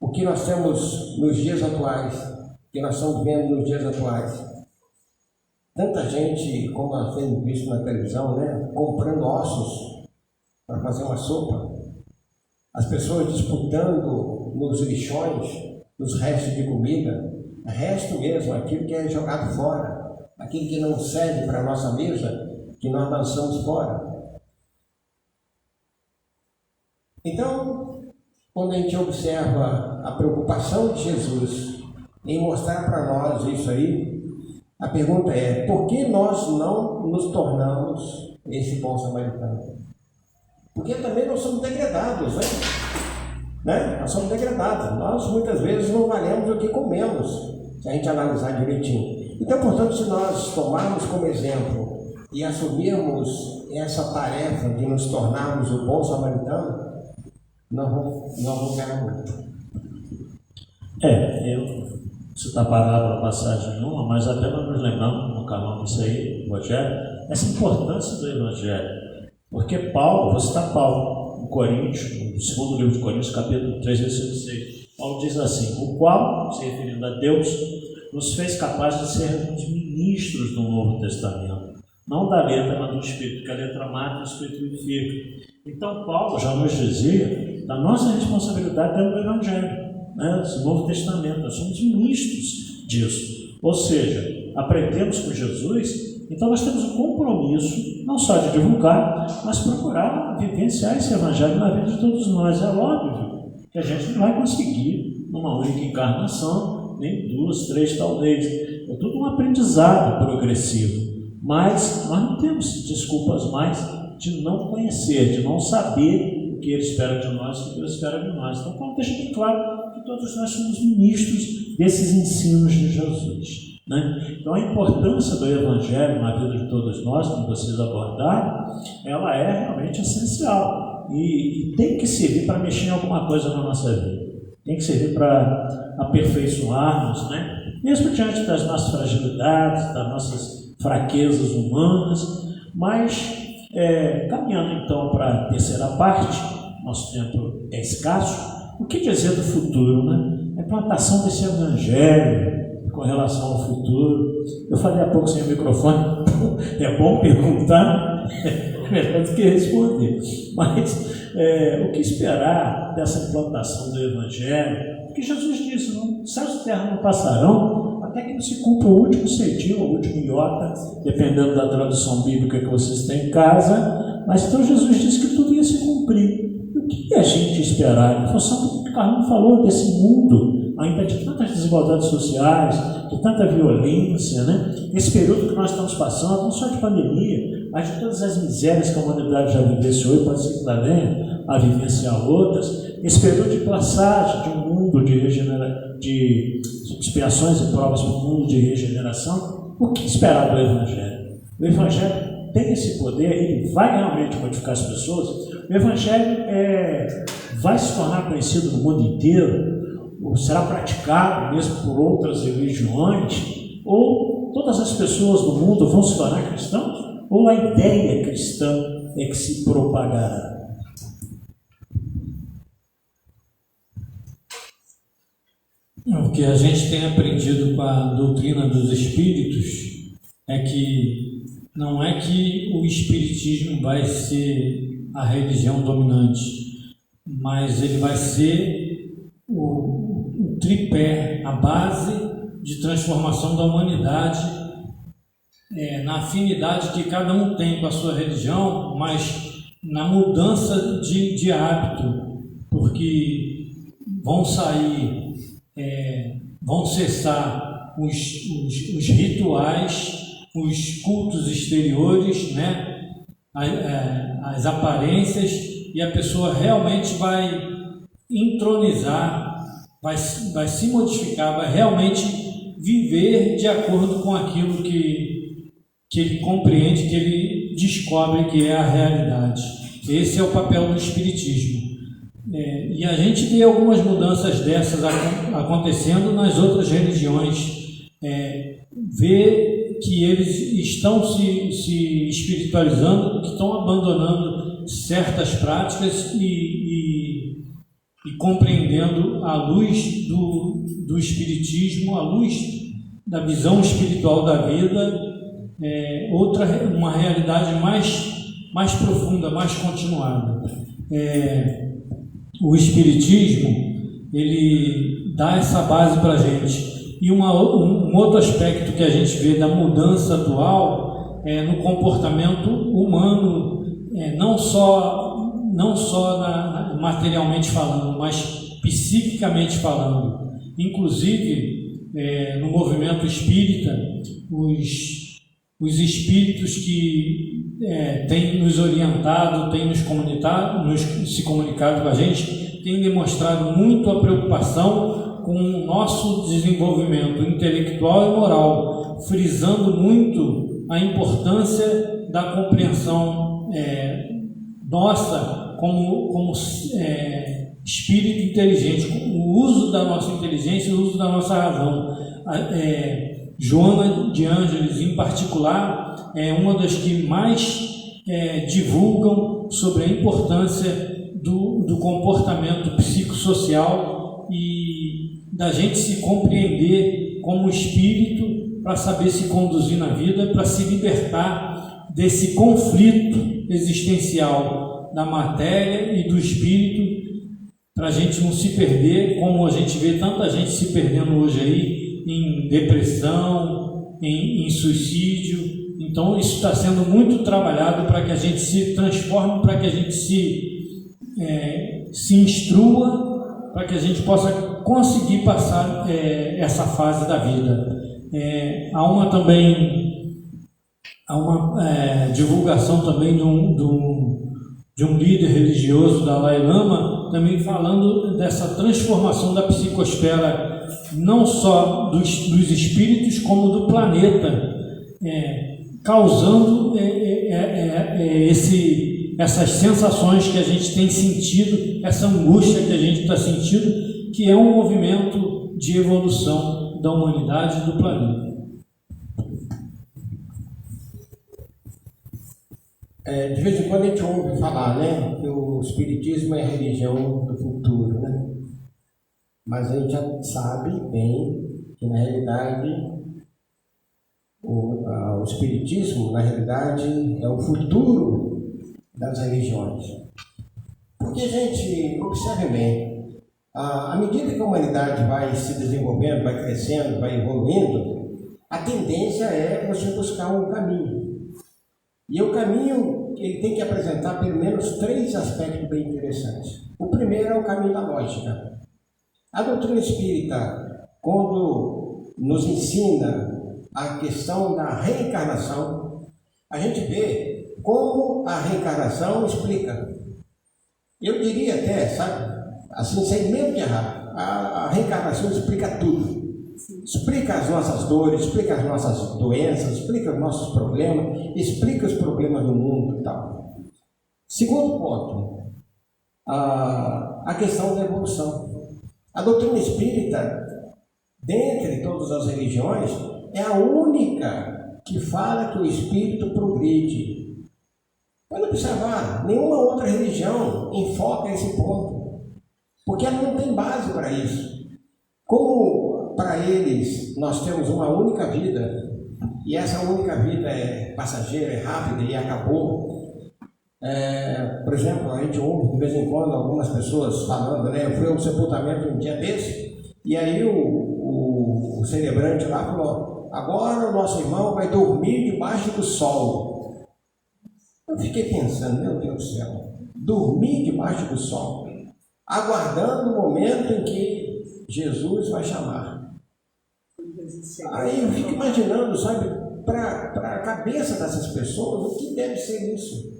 O que nós temos nos dias atuais, que nós estamos vendo nos dias atuais, tanta gente, como nós temos visto na televisão, né, comprando ossos para fazer uma sopa, as pessoas disputando nos lixões, nos restos de comida, resto mesmo, aquilo que é jogado fora, aquilo que não serve para a nossa mesa, que nós lançamos fora. Então, quando a gente observa a preocupação de Jesus em mostrar para nós isso aí, a pergunta é: por que nós não nos tornamos esse bom samaritano? Porque também nós somos degradados, né? Nós somos degradados. Nós muitas vezes não valemos o que comemos, se a gente analisar direitinho. Então, portanto, se nós tomarmos como exemplo e assumirmos essa tarefa de nos tornarmos o bom samaritano, nós vamos ganhar muito. Você está parado na passagem nenhuma, mas até nós nos lembramos, no canal disso aí, Rogério, essa importância do Evangelho. Porque Paulo, vou citar Paulo, no Coríntios, no segundo livro de Coríntios, capítulo 3, versículo 6. Paulo diz assim: o qual, se referindo a Deus, nos fez capazes de sermos ministros do Novo Testamento. Não da letra, mas do Espírito, porque a letra mata e o Espírito vivifica. Então, Paulo já nos dizia da nossa responsabilidade dentro do Evangelho, né? Esse Novo Testamento, nós somos ministros disso. Ou seja, aprendemos com Jesus, então nós temos um compromisso, não só de divulgar, mas procurar vivenciar esse Evangelho na vida de todos nós. É óbvio que a gente não vai conseguir numa única encarnação, nem 2, 3 talvez. É tudo um aprendizado progressivo. Mas nós não temos desculpas mais de não conhecer, de não saber o que Ele espera de nós, o que Deus espera de nós. Então, Paulo deixa bem claro que todos nós somos ministros desses ensinos de Jesus, né? Então, a importância do Evangelho na vida de todos nós, como vocês abordaram, ela é realmente essencial e tem que servir para mexer em alguma coisa na nossa vida. Tem que servir para aperfeiçoarmos, né? Mesmo diante das nossas fragilidades, das nossas fraquezas humanas, mas caminhando então para a terceira parte, nosso tempo é escasso. O que dizer do futuro, né? A implantação desse Evangelho com relação ao futuro. Eu falei há pouco sem o microfone, é bom perguntar, é melhor do que responder. Mas o que esperar dessa implantação do Evangelho? Porque Jesus disse: não, céus e terra não passarão, até que não se cumpra o último cedil, o último iota, dependendo da tradução bíblica que vocês têm em casa. Mas então Jesus disse que tudo ia se cumprir. E o que a gente esperar? Em função do que o Carlos falou desse mundo, ainda de tantas desigualdades sociais, de tanta violência, né? Esse período que nós estamos passando, não só de pandemia, mas de todas as misérias que a humanidade já vivenciou e pode ser que ainda venha a vivenciar outras. Esse período de passagem de um mundo de expiações e provas para um mundo de regeneração, o que esperar do Evangelho? O Evangelho tem esse poder, ele vai realmente modificar as pessoas. O Evangelho vai se tornar conhecido no mundo inteiro, ou será praticado mesmo por outras religiões, ou todas as pessoas do mundo vão se tornar cristãos, ou a ideia cristã é que se propagará. O que a gente tem aprendido com a doutrina dos espíritos é que não é que o espiritismo vai ser a religião dominante, mas ele vai ser o tripé, a base de transformação da humanidade, na afinidade que cada um tem com a sua religião, mas na mudança de hábito, porque vão cessar os rituais, os cultos exteriores, né? As aparências, e a pessoa realmente vai entronizar, vai se modificar, vai realmente viver de acordo com aquilo que ele compreende, que ele descobre que é a realidade. Esse é o papel do espiritismo. E a gente vê algumas mudanças dessas acontecendo nas outras religiões. Vê que eles estão se espiritualizando, que estão abandonando certas práticas e compreendendo a luz do espiritismo, a luz da visão espiritual da vida, uma realidade mais profunda, mais continuada. O espiritismo, ele dá essa base para a gente. E um outro aspecto que a gente vê da mudança atual é no comportamento humano, não só materialmente falando, mas psiquicamente falando. Inclusive, no movimento espírita, os espíritos que têm nos orientado, têm se comunicado com a gente, têm demonstrado muito a preocupação com o nosso desenvolvimento intelectual e moral, frisando muito a importância da compreensão nossa como espírito inteligente, o uso da nossa inteligência, o uso da nossa razão. Joana de Ângeles, em particular, é uma das que mais divulgam sobre a importância do comportamento psicossocial e da gente se compreender como espírito para saber se conduzir na vida, para se libertar desse conflito existencial da matéria e do espírito, para a gente não se perder, como a gente vê tanta gente se perdendo hoje aí, em depressão, em suicídio. Então isso está sendo muito trabalhado para que a gente se transforme, para que a gente se instrua, para que a gente possa conseguir passar essa fase da vida. Há uma divulgação também de um líder religioso, Dalai Lama, também falando dessa transformação da psicosfera, não só dos espíritos, como do planeta, causando essas sensações que a gente tem sentido, essa angústia que a gente está sentindo, que é um movimento de evolução da humanidade e do planeta. De vez em quando a gente ouve falar, né, que o Espiritismo é a religião do futuro, né? Mas a gente já sabe bem que, na realidade, o Espiritismo, na realidade, é o futuro das religiões. Porque, gente, observe bem, à medida que a humanidade vai se desenvolvendo, vai crescendo, vai evoluindo, a tendência é você buscar um caminho. E o caminho, ele tem que apresentar pelo menos 3 aspectos bem interessantes. O primeiro é o caminho da lógica. A doutrina espírita, quando nos ensina a questão da reencarnação, a gente vê como a reencarnação explica. Eu diria até, sabe, assim, sem medo de errar, a reencarnação explica tudo. Explica as nossas dores, explica as nossas doenças, explica os nossos problemas, explica os problemas do mundo e tal. Segundo ponto, a questão da evolução. A doutrina espírita, dentre todas as religiões, é a única que fala que o espírito progride. Pode observar, nenhuma outra religião enfoca esse ponto, porque ela não tem base para isso. Como para eles nós temos uma única vida, e essa única vida é passageira, é rápida e acabou. Por exemplo, a gente ouve de vez em quando algumas pessoas falando, né? Eu fui ao sepultamento um dia desse, e aí o celebrante lá falou: agora o nosso irmão vai dormir debaixo do sol. Eu fiquei pensando, meu Deus do céu, dormir debaixo do sol, aguardando o momento em que Jesus vai chamar. Aí eu fico imaginando, sabe, para a cabeça dessas pessoas, o que deve ser isso?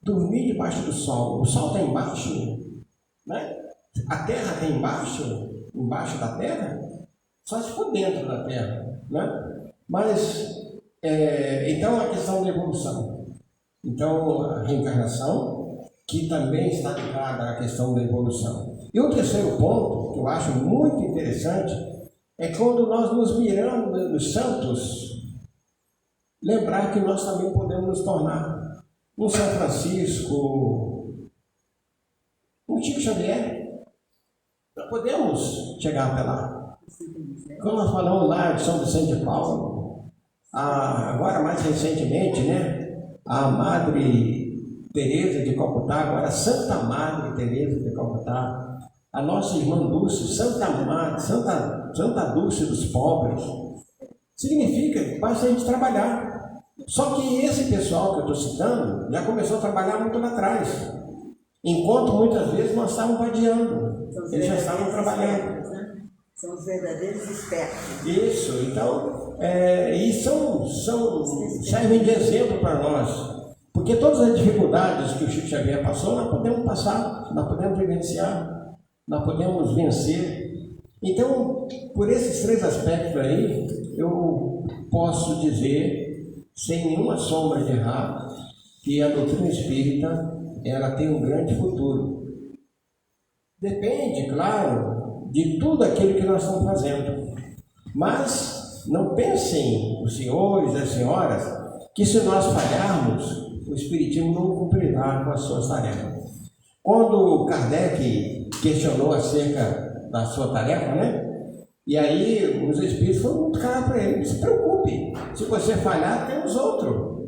Dormir debaixo do sol. O sol está embaixo, né? A terra está embaixo da terra, só se for dentro da terra, né? Mas, então, a questão da evolução. Então, a reencarnação, que também está ligada à questão da evolução. E o terceiro ponto, que eu acho muito interessante, é quando nós nos miramos nos santos, lembrar que nós também podemos nos tornar um São Francisco, um Chico Xavier. Nós podemos chegar até lá. Quando nós falamos lá de São Vicente de Paulo, agora mais recentemente, né, a Madre Teresa de Calcutá, agora Santa Madre Teresa de Calcutá, a nossa irmã Dulce, Santa Dulce dos pobres. Significa que basta a gente trabalhar. Só que esse pessoal que eu estou citando já começou a trabalhar muito lá atrás, enquanto muitas vezes nós estávamos vadiando, eles já estavam trabalhando. São os verdadeiros espertos. Isso, então, servem de exemplo para nós, porque todas as dificuldades que o Chico Xavier passou, nós podemos passar, nós podemos vivenciar, nós podemos vencer. Então, por esses 3 aspectos aí, eu posso dizer, sem nenhuma sombra de errar, que a doutrina espírita ela tem um grande futuro. Depende, claro, de tudo aquilo que nós estamos fazendo. Mas não pensem, os senhores e as senhoras, que se nós falharmos, o Espiritismo não cumprirá com as suas tarefas. Quando Kardec questionou acerca da sua tarefa, né? E aí os Espíritos foram muito claros para ele: não se preocupe, se você falhar, tem os outros.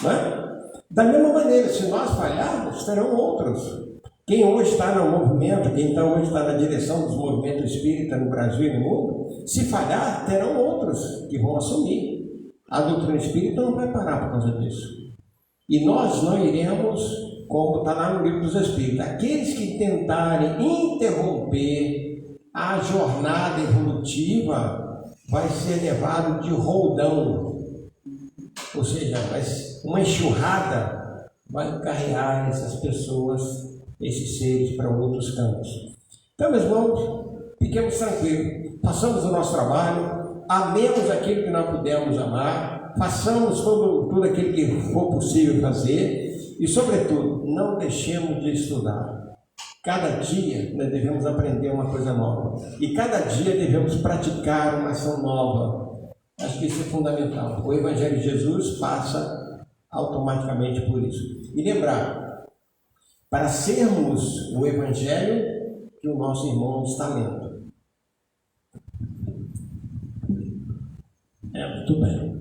Né? Da mesma maneira, se nós falharmos, terão outros. Quem hoje está no movimento, quem então hoje está na direção dos movimentos espíritas no Brasil e no mundo, se falhar, terão outros que vão assumir. A doutrina espírita não vai parar por causa disso. E nós não iremos, como está lá no livro dos Espíritos, aqueles que tentarem interromper a jornada evolutiva vai ser levado de roldão. Ou seja, uma enxurrada vai carregar essas pessoas, esses seres, para outros campos. Então, meus irmãos, fiquemos tranquilos, façamos o nosso trabalho, amemos aquilo que nós pudermos amar, façamos tudo aquilo que for possível fazer e, sobretudo, não deixemos de estudar. Cada dia nós devemos aprender uma coisa nova e cada dia devemos praticar uma ação nova. Acho que isso é fundamental. O Evangelho de Jesus passa automaticamente por isso. E lembrar, para sermos o Evangelho que o nosso irmão está lendo. Muito bem.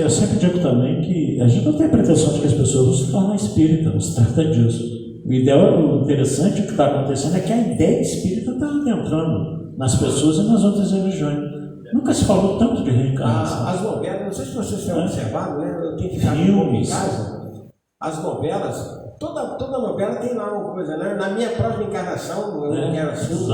Eu sempre digo também que a gente não tem a pretensão de que as pessoas vão se tornar espírita, não se trata disso. O ideal, o interessante, o que está acontecendo é que a ideia espírita está entrando nas pessoas e nas outras religiões. Nunca se falou tanto de reencarnação. As novelas, não sei se vocês têm observado, né? Eu tenho que ficar Filmes. em casa. As novelas, toda novela tem lá uma coisa, né? Na minha próxima encarnação, eu quero assim.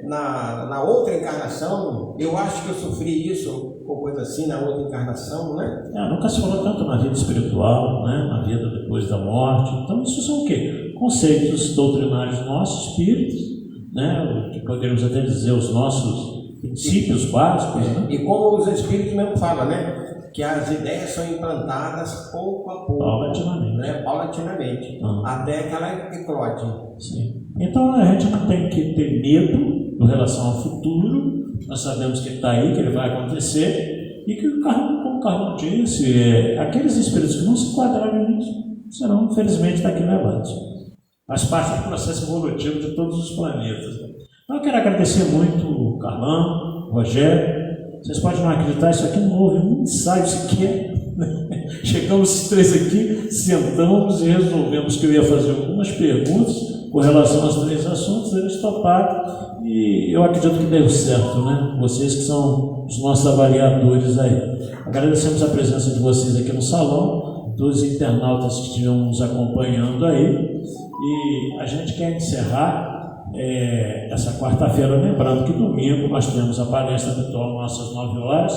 Na outra encarnação, eu acho que eu sofri isso, ou coisa assim, na outra encarnação, né? Nunca se falou tanto na vida espiritual, né? Na vida depois da morte. Então, isso são o quê? Conceitos doutrinários nossos, espíritos, né? Que poderíamos até dizer os nossos princípios básicos. Né? E como os espíritos mesmo falam, né? Que as ideias são implantadas pouco a pouco. Paulatinamente. Né? Paulatinamente. Até que ela eclode. Sim. Então a gente não tem que ter medo em relação ao futuro. Nós sabemos que está aí, que ele vai acontecer. E que, como o Carlão disse, aqueles espíritos que não se enquadrarem nisso serão, infelizmente, daqui levados. Faz parte do processo evolutivo de todos os planetas. Então eu quero agradecer muito o Carlão, o Rogério. Vocês podem não acreditar, isso aqui não houve um ensaio sequer. Chegamos os três aqui, sentamos e resolvemos que eu ia fazer algumas perguntas com relação aos três assuntos, eles toparam e eu acredito que deu certo, né? Vocês que são os nossos avaliadores aí. Agradecemos a presença de vocês aqui no salão, dos internautas que estiveram nos acompanhando aí, e a gente quer encerrar essa quarta-feira, lembrando que domingo nós temos a palestra habitual nossas 9 horas,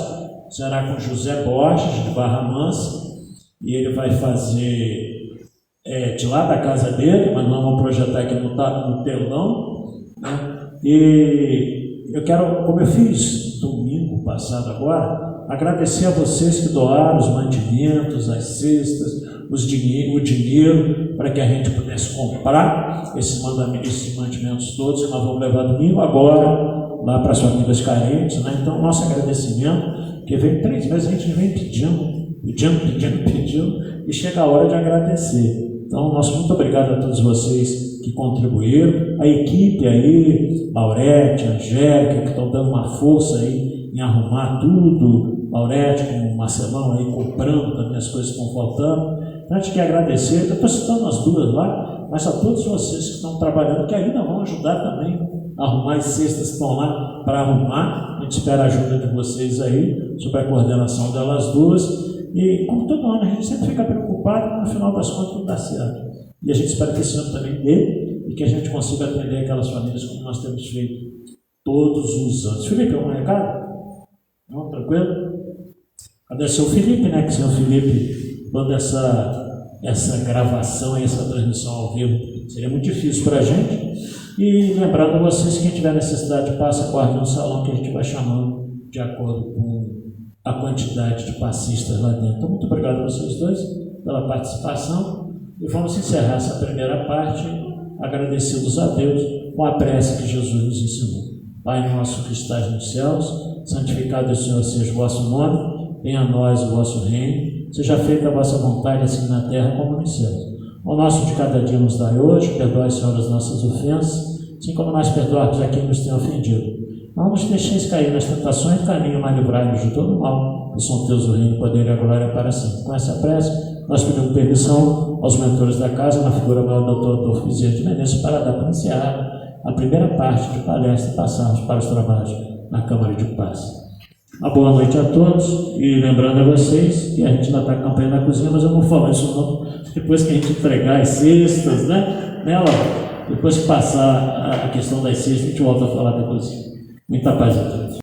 será com José Borges, de Barra Mansa, e ele vai fazer de lá da casa dele, mas nós vamos projetar aqui no telão, né? E eu quero, como eu fiz domingo passado agora, agradecer a vocês que doaram os mantimentos, as cestas, o dinheiro para que a gente pudesse comprar esses mantimentos todos que nós vamos levar domingo agora lá para as famílias carentes, né? Então nosso agradecimento, que vem 3 meses a gente vem pedindo e chega a hora de agradecer. Então nosso muito obrigado a todos vocês que contribuíram, a equipe aí, Laurete, Angélica, que estão dando uma força aí em arrumar tudo, Laurete com o Marcelão aí comprando também as coisas que estão faltando. Então, a gente quer agradecer, eu estou citando as duas lá, mas a todos vocês que estão trabalhando, que ainda vão ajudar também a arrumar as cestas que estão lá para arrumar. A gente espera a ajuda de vocês aí, sobre a coordenação delas duas. E como todo ano, a gente sempre fica preocupado, mas no final das contas não dá certo. E a gente espera que esse ano também dê e que a gente consiga atender aquelas famílias como nós temos feito todos os anos. Felipe, algum recado? Não, tranquilo? Agradecer o Felipe, né? Que o senhor Felipe, toda essa gravação e essa transmissão ao vivo seria muito difícil para a gente. E lembrando a vocês que quem tiver necessidade, passa, guarde no salão que a gente vai chamando de acordo com a quantidade de passistas lá dentro. Então, muito obrigado a vocês dois pela participação e vamos encerrar essa primeira parte agradecidos a Deus com a prece que Jesus nos ensinou. Pai nosso que estás nos céus, santificado Senhor seja o vosso nome, venha a nós o vosso reino, seja feita a vossa vontade assim na terra como nos céus. O nosso de cada dia nos dai hoje, perdoai, Senhor, as nossas ofensas, assim como nós perdoamos a quem nos tem ofendido. Não nos deixeis cair nas tentações, caminho, mas livrai-nos de todo mal, que são teus o reino, o poder e a glória para sempre. Com essa prece, nós pedimos permissão aos mentores da casa, na figura do Dr. Adolfo Bezerra de Menezes, para dar para encerrar a primeira parte de palestra e passarmos para os trabalhos na Câmara de Paz. Uma boa noite a todos e lembrando a vocês que a gente ainda está com a campanha na cozinha, mas eu não vou falar isso não, depois que a gente entregar as cestas, né, Laura? Depois que passar a questão das cestas, a gente volta a falar da cozinha. Muita paz a todos.